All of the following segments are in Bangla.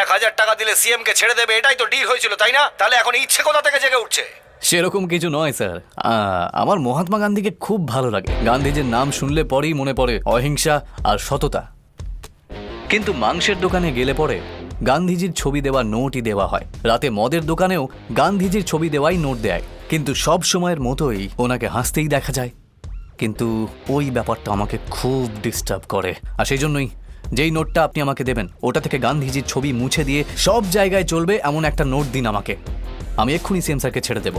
1,000 টাকা দিলে সিএম কে ছেড়ে দেবে, এটাই তো ডিল হয়েছিল, তাই না? তাহলে এখন ইচ্ছে কোথা থেকে জেগে উঠছে? সেরকম কিছু নয় স্যার। আমার মহাত্মা গান্ধীকে খুব ভালো লাগে। গান্ধীজির নাম শুনলে পরেই মনে পড়ে অহিংসা আর সততা। কিন্তু মাংসের দোকানে গেলে পরে গান্ধীজির ছবি দেওয়া নোটই দেওয়া হয়। রাতে মদের দোকানেও গান্ধীজির ছবি দেওয়াই নোট দেয়। কিন্তু সব সময়ের মতোই ওনাকে হাসতেই দেখা যায়। কিন্তু ওই ব্যাপারটা আমাকে খুব ডিস্টার্ব করে। আর সেই জন্যই যেই নোটটা আপনি আমাকে দেবেন ওটা থেকে গান্ধীজির ছবি মুছে দিয়ে সব জায়গায় চলবে এমন একটা নোট দিন আমাকে। আমি এক্ষুনি সিএম স্যারকে ছেড়ে দেব।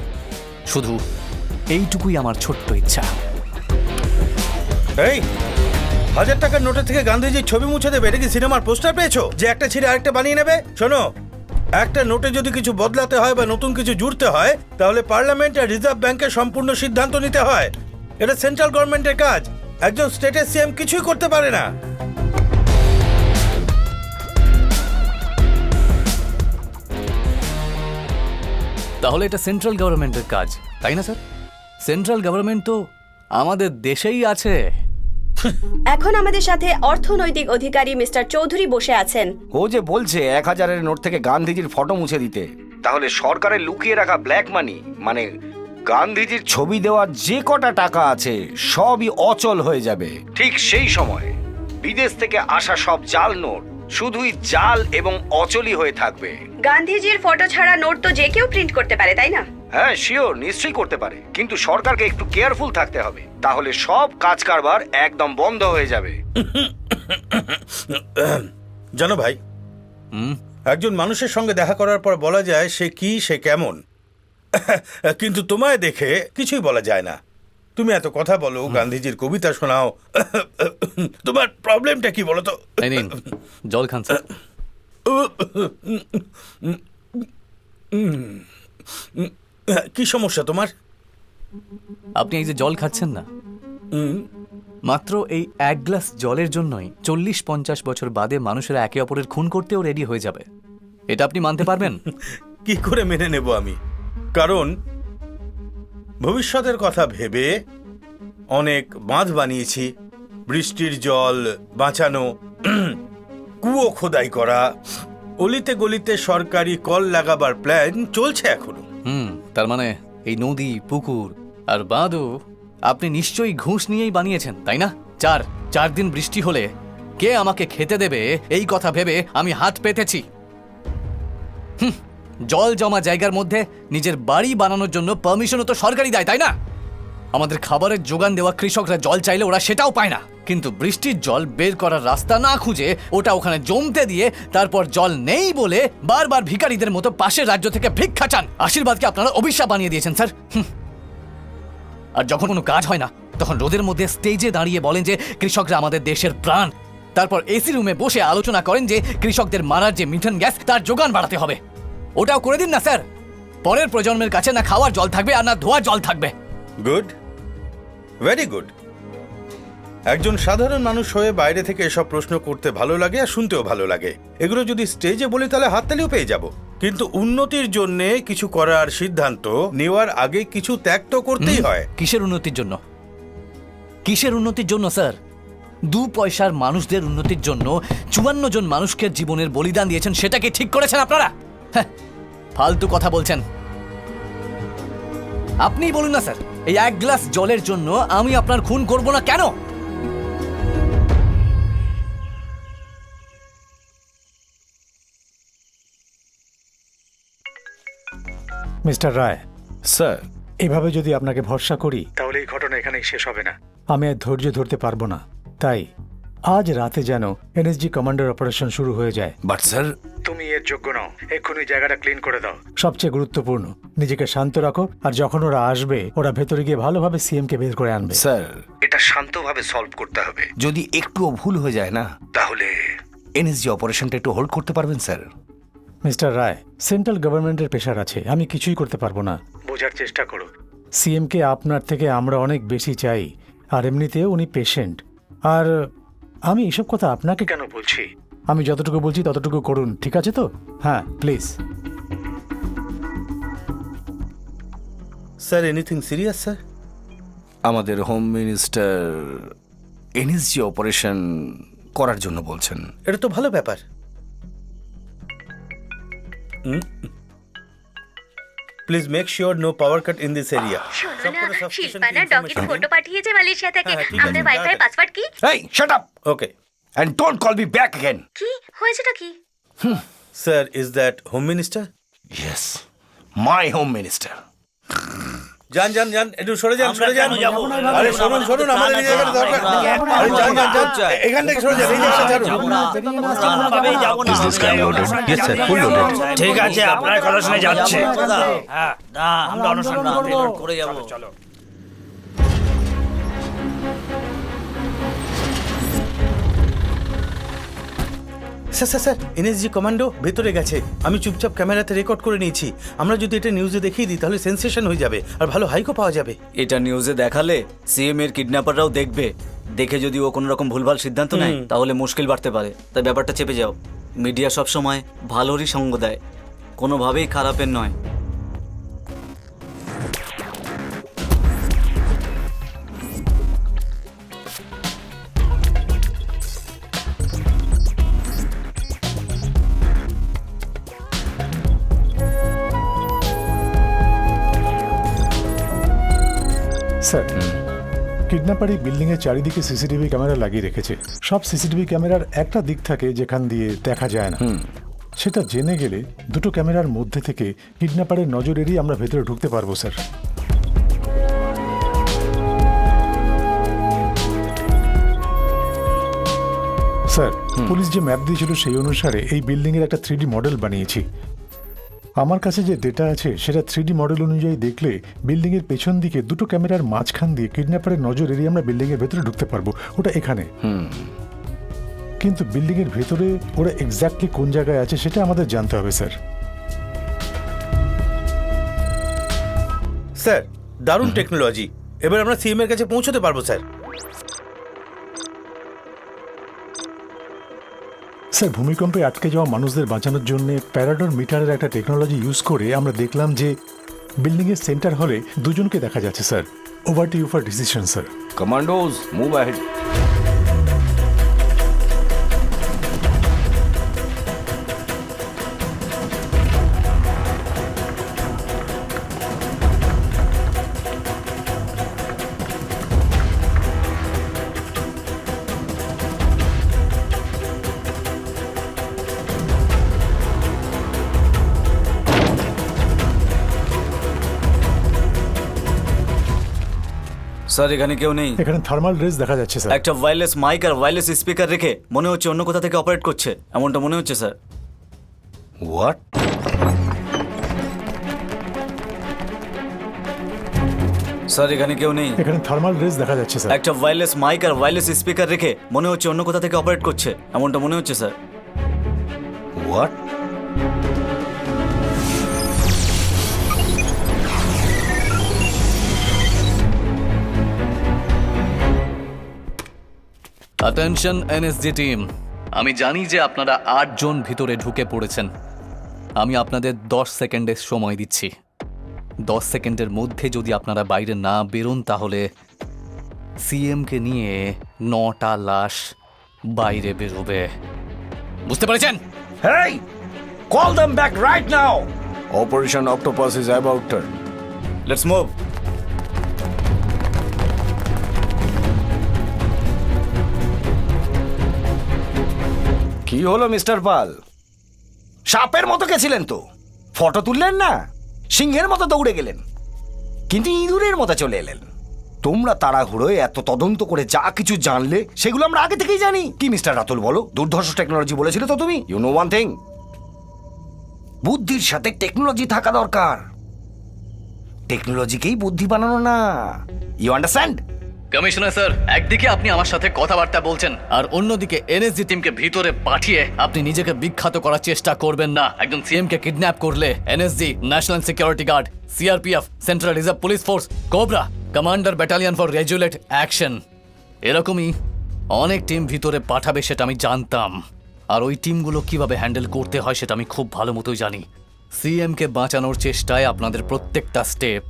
শুধু এইটুকুই আমার ছোট্ট ইচ্ছা। এই 1,000 টাকার নোটের থেকে গান্ধীজির ছবি মুছে দেবে? এটা কি সিনেমার পোস্টার পেয়েছো যে একটা ছিঁড়ে আরেকটা বানিয়ে নেবে? শোনো, একটা নোটে যদি কিছু বদলাতে হয় বা নতুন কিছু জুড়তে হয় তাহলে পার্লামেন্ট আর রিজার্ভ ব্যাংকের সম্পূর্ণ সিদ্ধান্ত নিতে হয়। এটা সেন্ট্রাল গভর্নমেন্টের কাজ। একজন স্টেটের সিএম কিছুই করতে পারে না। তাহলে এটা সেন্ট্রাল গভর্নমেন্টের কাজ, তাই না স্যার? সেন্ট্রাল গভর্নমেন্ট তো আমাদের দেশেই আছে। এখন আমাদের সাথে অর্থনৈতিক অধিকারী মিস্টার চৌধুরী বসে আছেন। ও যে বলছে 1,000-এর নোট থেকে গান্ধীজির ফটো মুছে দিতে, তাহলে সরকারের লুকিয়ে রাখা ব্ল্যাক মানি মানে গান্ধীজির ছবি দেওয়ার যে কটা টাকা আছে সবই অচল হয়ে যাবে। ঠিক সেই সময় বিদেশ থেকে আসা সব জাল নোট শুধুই জাল এবং অচলই হয়ে থাকবে। গান্ধীজির ফটো ছাড়া নোট তো যে কেউ প্রিন্ট করতে পারে, তাই না? হ্যাঁ শিওর, নিশ্চয়ই করতে পারে, কিন্তু সরকারকে একটু কেয়ারফুল থাকতে হবে, তাহলে সব কাজ কারবার একদম বন্ধ হয়ে যাবে। জানো ভাই, একজন মানুষের সঙ্গে দেখা করার পর বলা যায় সে কি, সে কেমন, কিন্তু তোমায় দেখে কিছুই বলা যায় না। তুমি এত কথা বলো, গান্ধীজির কবিতা শোনাও, তোমার প্রবলেমটা কি বলো তো? এই নিন জল খান স্যার। কি সমস্যা তোমার? আপনি এই যে জল খাচ্ছেন না, মাত্র এই এক গ্লাস জলের জন্যই 40-50 বছর বাদে মানুষেরা একে অপরের খুন করতেও রেডি হয়ে যাবে। এটা আপনি মানতে পারবেন? কি করে মেনে নেব আমি? কারণ ভবিষ্যতের কথা ভেবে অনেক বাঁধ বানিয়েছি, বৃষ্টির জল বাঁচানো, কুয়ো খোদাই করা, অলিতে গলিতে সরকারি কল লাগাবার প্ল্যান চলছে এখনো। তার মানে এই নদী, পুকুর আর বাঁধও আপনি নিশ্চয়ই ঘুষ নিয়েই বানিয়েছেন, তাই না? চার দিন বৃষ্টি হলে কে আমাকে খেতে দেবে এই কথা ভেবে আমি হাত পেতেছি। জল জমা জায়গার মধ্যে নিজের বাড়ি বানানোর জন্য পারমিশনও তো সরকারই দেয়, তাই না? আমাদের খাবারের যোগান দেওয়া কৃষকরা জল চাইলে ওরা সেটাও পায় না, কিন্তু বৃষ্টির জল বের করার রাস্তা না খুঁজে ওটা ওখানে জমতে দিয়ে তারপর জল নেই বলে বারবার ভিখারিদের মতো পাশের রাজ্য থেকে ভিক্ষা চান। আশীর্বাদকে আপনারা অভিশাপ বানিয়ে দিয়েছেন স্যার। আর যখন কোনো কাজ হয় না তখন রোদের মধ্যে স্টেজে দাঁড়িয়ে বলেন যে কৃষকরা আমাদের দেশের প্রাণ, তারপর এসি রুমে বসে আলোচনা করেন যে কৃষকদের মারার যে মিথেন গ্যাস তার যোগান বাড়াতে হবে। ওটাও করে দিন না স্যার। পরের প্রজন্মের কাছে না খাওয়ার জল থাকবে আর না ধোয়ার জল থাকবে। Good, very good. একজন সাধারণ মানুষ হয়ে বাইরে থেকে এসব প্রশ্ন করতে ভালো লাগে আর শুনতেও ভালো লাগে। এগুলো যদি স্টেজে বলি তাহলে হাততালিও পেয়ে যাব, কিন্তু উন্নতির জন্য কিছু করার সিদ্ধান্ত নেওয়ার আগে কিছু ত্যাগ তো করতেই হয়। কিসের উন্নতির জন্য? কিসের উন্নতির জন্য স্যার? 2 পয়সার মানুষদের উন্নতির জন্য 54 জন মানুষকে জীবনের বলিদান দিয়েছেন, সেটাকে ঠিক করেছেন আপনারা? হ্যাঁ, ফালতু কথা বলছেন। আপনিই বলুন না স্যার, এই এক গ্লাস জলের জন্য আমি আপনার খুন করব না কেন? মিস্টার রায়, স্যার, এভাবে যদি আপনাকে ভরসা করি তাহলে এই ঘটনা এখানেই শেষ হবে না। আমি আর ধৈর্য ধরতে পারবো না। তাই আজ রাতে যেন এনএসজি কমান্ডার অপারেশন শুরু হয়ে যায়। বাট স্যার, তুমি এর যোগ্য নও। এক্ষুনি জায়গাটা ক্লিন করে দাও। সবচেয়ে গুরুত্বপূর্ণ, নিজেকে শান্ত রাখো, আর যখন ওরা আসবে ওরা ভেতরে গিয়ে ভালোভাবে সিএম কে বের করে আনবে। স্যার এটা শান্তভাবে সলভ করতে হবে। যদি একটুও ভুল হয়ে যায় না তাহলে এনএসজি অপারেশনটা একটু হোল্ড করতে পারবেন স্যার? মিস্টার রায়, সেন্ট্রাল গভর্নমেন্টের প্রেশার আছে, আমি কিছুই করতে পারবো না। বোঝার চেষ্টা করো, সিএম কে আপনার থেকে আমরা অনেক বেশি চাই, আর এমনিতেও উনি পেশেন্ট। আর আমি এসব কথা আপনাকে কেন বলছি? আমি যতটুকু বলছি ততটুকু করুন, ঠিক আছে তো? হ্যাঁ please. Sir, anything serious sir? আমাদের হোম মিনিস্টার এনএসজি অপারেশন করার জন্য বলছেন। এটা তো ভালো ব্যাপার। Please make sure no power cut in this area. শোনো না, শিল্পা না ডগির ফটো পাঠিয়েছে মালয়েশিয়া থেকে। হ্যাঁ, ঠিক আছে, আপনার ওয়াইফাই তাড়াতাড়ি। পাসওয়ার্ড কি? এই shut up okay and don't call me back again. কি হয়েছেটা কি? Sir, is that home minister? Yes, my home minister. যান যান যান, একটু সরে যান, সরে যান। আরে শুনুন শুনুন, আমাদের এই জায়গাটা দরকার। আরে যান যান যান, এখান থেকে সরে যান, এই জায়গাটা ছাড়ুন। ঠিক আছে, আপনার কথা শুনে যাচ্ছে। হ্যাঁ, না আমরা অনুসরণ করে যাবো। চলো। Sir sir sir, NSG commando ভেতরে গেছে। আমি চুপচাপ ক্যামেরাতে রেকর্ড করে নিয়েছি। আমরা যদি এটা নিউজে দেখিয়ে দিই তাহলে সেন্সেশন হয়ে যাবে আর ভালো হাইকও পাওয়া যাবে। এটা নিউজে দেখালে সিএম এর কিডন্যাপাররাও দেখবে, দেখে যদি ও কোনো রকম ভুলভাল সিদ্ধান্ত নেয় তাহলে মুশকিল বাড়তে পারে। তাই ব্যাপারটা চেপে যাও। মিডিয়া সব সময় ভালোরই সঙ্গ দেয়, কোনোভাবেই খারাপের নয়। স্যার, কিডন্যাপার এই বিল্ডিংয়ের চারিদিকে সিসিটিভি ক্যামেরা লাগিয়ে রেখেছে। সব সিসিটিভি ক্যামেরার একটা দিক থাকে যেখান দিয়ে দেখা যায় না। সেটা জেনে গেলে দুটো ক্যামেরার মধ্যে থেকে কিডন্যাপারের নজর এড়িয়ে আমরা ভেতরে ঢুকতে পারবো স্যার। স্যার, পুলিশ যে ম্যাপ দিয়েছিল সেই অনুসারে এই বিল্ডিংয়ের একটা 3D মডেল বানিয়েছি। আমার কাছে যে ডেটা আছে সেটা 3D মডেল অনুযায়ী দেখলে বিল্ডিংয়ের পেছন দিকে দুটো ক্যামেরার মাঝখান দিয়ে কিডন্যাপারের নজর এড়িয়ে আমরা বিল্ডিংয়ের ভেতরে ঢুকতে পারবো। ওটা এখানে। কিন্তু বিল্ডিংয়ের ভেতরে ওরা এক্স্যাক্টলি কোন জায়গায় আছে সেটা আমাদের জানতে হবে স্যার। স্যার, দারুণ টেকনোলজি। এবার আমরা সিএম এর কাছে পৌঁছতে পারবো স্যার। স্যার, ভূমিকম্পে আটকে যাওয়া মানুষদের বাঁচানোর জন্য প্যারাডর মিটারের একটা টেকনোলজি ইউজ করে আমরা দেখলাম যে বিল্ডিংয়ের সেন্টার হলে দুজনকে দেখা যাচ্ছে sir. Over to you for decision sir. Commandos move ahead. Sir, এখানে কেউ নেই। এখানে থার্মাল রেস দেখা যাচ্ছে স্যার। একটা ওয়্যারলেস মাইক আর ওয়্যারলেস স্পিকার রেখে মনে হচ্ছে অন্য কোথা থেকে অপারেট করছে, এমনটা মনে হচ্ছে স্যার। হোয়াট? স্যার, এখানে কেউ নেই। এখানে থার্মাল রেস দেখা যাচ্ছে স্যার। একটা ওয়্যারলেস মাইক আর ওয়্যারলেস স্পিকার রেখে মনে হচ্ছে অন্য কোথা থেকে অপারেট করছে, এমনটা মনে হচ্ছে sir. What? Attention NSG team, আমি জানি যে আপনারা 8 জন ভিতরে ঢুকে পড়েছেন। আমি আপনাদের 10 সেকেন্ডের সময় দিচ্ছি। 10 সেকেন্ডের মধ্যে যদি আপনারা বাইরে না বেরোন তাহলে সিএমকে নিয়ে 9টা লাশ বাইরে বেরোবে। বুঝতে পেরেছেন? Hey! Call them back right now! Operation Octopus is about to. Let's move. কি হলো মিস্টার পাল? সাপের মতো গেছিলেন তো, ফটো তুললেন না, সিংহের মতো দৌড়ে গেলেন, কিন্তু ইঁদুরের মতো চলে এলেন। তোমরা তাড়াহুড়োয় এত তদন্ত করে যা কিছু জানলে সেগুলো আমরা আগে থেকেই জানি। কি মিস্টার রাতুল বলো, দুর্ধর্ষ টেকনোলজি বলেছিলে তো তুমি। ইউ নো ওয়ান থিং, বুদ্ধির সাথে টেকনোলজি থাকা দরকার। টেকনোলজিকেই বুদ্ধি বানানো না। You understand? কমিশনার স্যার, একদিকে আপনি আমার সাথে কথাবার্তা বলছেন আর অন্যদিকে এনএসজি টিমকে ভিতরে পাঠিয়ে আপনি নিজেকে বিখ্যাত করার চেষ্টা করবেন না। একজন সিএম কে কিডন্যাপ করলে NSG, national security guard, CRPF, central reserve police force, cobra, commander battalion for resolute action, এরকমই অনেক টিম ভিতরে পাঠাবে সেটা আমি জানতাম। আর ওই টিমগুলো কিভাবে হ্যান্ডেল করতে হয় সেটা আমি খুব ভালো মতোই জানি। সিএম কে বাঁচানোর চেষ্টায় আপনাদের প্রত্যেকটা স্টেপ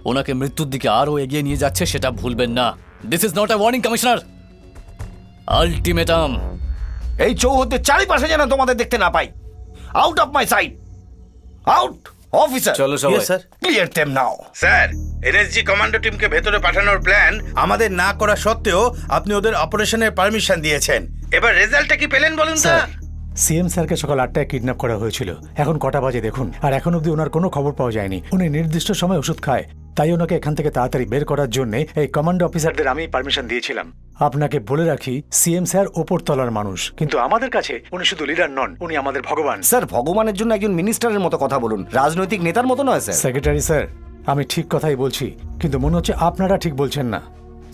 ওনাকে মৃত্যুর দিকে আরো এগিয়ে নিয়ে যাচ্ছে, সেটা ভুলবেন না। This is not a warning commissioner, ultimatum. এই চৌহদ্দের চারিপাশে যেন তোমাদের দেখতে না পাই। Out of my sight. Out officer চলো সবাই Yes, sir. Clear them now. Sir NSG commando টিমকে ভেতরে পাঠানোর প্ল্যান আমাদের না করা সত্ত্বেও আপনি ওদের অপারেশনের পারমিশন দিয়েছেন। এবার রেজাল্টটা কি পেলেন বলুন তো? স্যার সিএম স্যারকে সকাল 8টায় কিডন্যাপ করা হয়েছিল। এখন কটা বাজে দেখুন, আর এখন অবধি ওনার কোনো খবর পাওয়া যায়নি। উনি নির্দিষ্ট সময় ওষুধ খায়, তাই ওনাকে এখান থেকে তাড়াতাড়ি বের করার জন্য এই কমান্ডো অফিসারদের আমি পারমিশন দিয়েছিলাম। আপনাকে বলে রাখি, সিএম স্যার ওপর তলার মানুষ, কিন্তু আমাদের কাছে উনি শুধু লিডার নন, উনি আমাদের ভগবান। স্যার ভগবানের জন্য একজন মিনিস্টারের মতো কথা বলুন, রাজনৈতিক নেতার মতো নয় স্যার। সেক্রেটারি স্যার, আমি ঠিক কথাই বলছি, কিন্তু মনে হচ্ছে আপনারা ঠিক বলছেন না।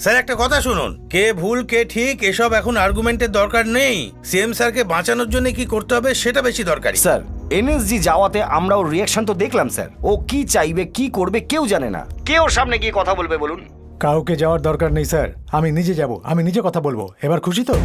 স্যার একটা কথা শুনুন, কে ভুল কে ঠিক এসব এখন আর্গুমেন্টের দরকার নেই। সিএম স্যারকে বাঁচানোর জন্য কি করতে হবে সেটা বেশি দরকারি। স্যার এনএসজি যাওয়াতে আমরা ওর রিয়াকশন তো দেখলাম স্যার। ও কি চাইবে কি করবে কেউ জানে না। কে ওর সামনে গিয়ে কথা বলবে বলুন? কাউকে যাওয়ার দরকার নেই স্যার, আমি নিজে যাব, আমি নিজে কথা বলবো। এবার খুশি তো?